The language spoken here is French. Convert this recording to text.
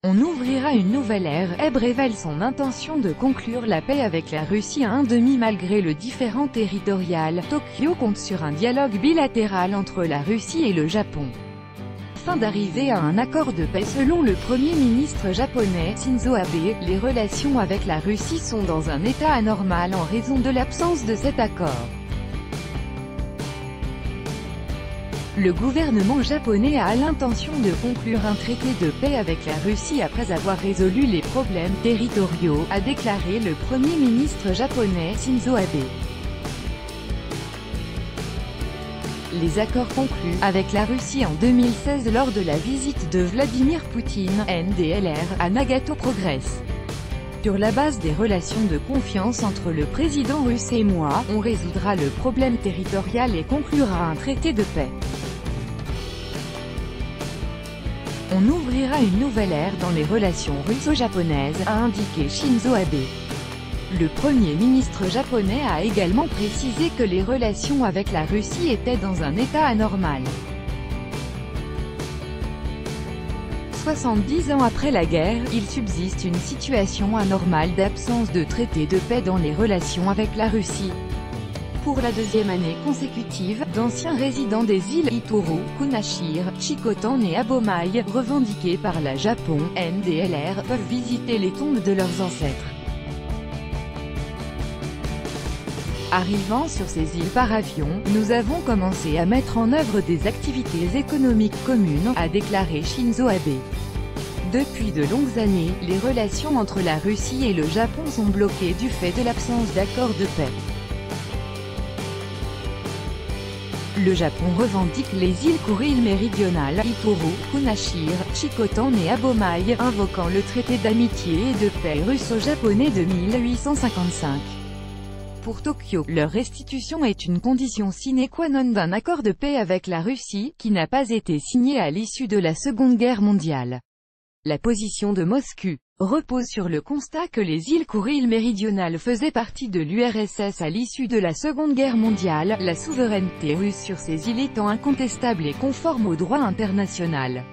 On ouvrira une nouvelle ère. Eb révèle son intention de conclure la paix avec la Russie à un demi malgré le différend territorial. Tokyo compte sur un dialogue bilatéral entre la Russie et le Japon. Afin d'arriver à un accord de paix selon le Premier ministre japonais, Shinzo Abe, les relations avec la Russie sont dans un état anormal en raison de l'absence de cet accord. Le gouvernement japonais a l'intention de conclure un traité de paix avec la Russie après avoir résolu les problèmes territoriaux, a déclaré le Premier ministre japonais Shinzo Abe. Les accords conclus avec la Russie en 2016 lors de la visite de Vladimir Poutine, NDLR, à Nagato progressent. Sur la base des relations de confiance entre le président russe et moi, on résoudra le problème territorial et conclura un traité de paix. On ouvrira une nouvelle ère dans les relations russo-japonaises, a indiqué Shinzo Abe. Le Premier ministre japonais a également précisé que les relations avec la Russie étaient dans un état anormal. 70 ans après la guerre, il subsiste une situation anormale d'absence de traité de paix dans les relations avec la Russie. Pour la deuxième année consécutive, d'anciens résidents des îles Itoro, Kunashir, Shikotan et Abomai, revendiqués par la Japon, NDLR, peuvent visiter les tombes de leurs ancêtres. Arrivant sur ces îles par avion, nous avons commencé à mettre en œuvre des activités économiques communes, a déclaré Shinzo Abe. Depuis de longues années, les relations entre la Russie et le Japon sont bloquées du fait de l'absence d'accord de paix. Le Japon revendique les îles Kuril méridionales, Itoro, Kunashir, Shikotan et Abomai, invoquant le traité d'amitié et de paix russo-japonais de 1855. Pour Tokyo, leur restitution est une condition sine qua non d'un accord de paix avec la Russie, qui n'a pas été signé à l'issue de la Seconde Guerre mondiale. La position de Moscou repose sur le constat que les îles Kuril méridionales faisaient partie de l'URSS à l'issue de la Seconde Guerre mondiale, la souveraineté russe sur ces îles étant incontestable et conforme au droit international.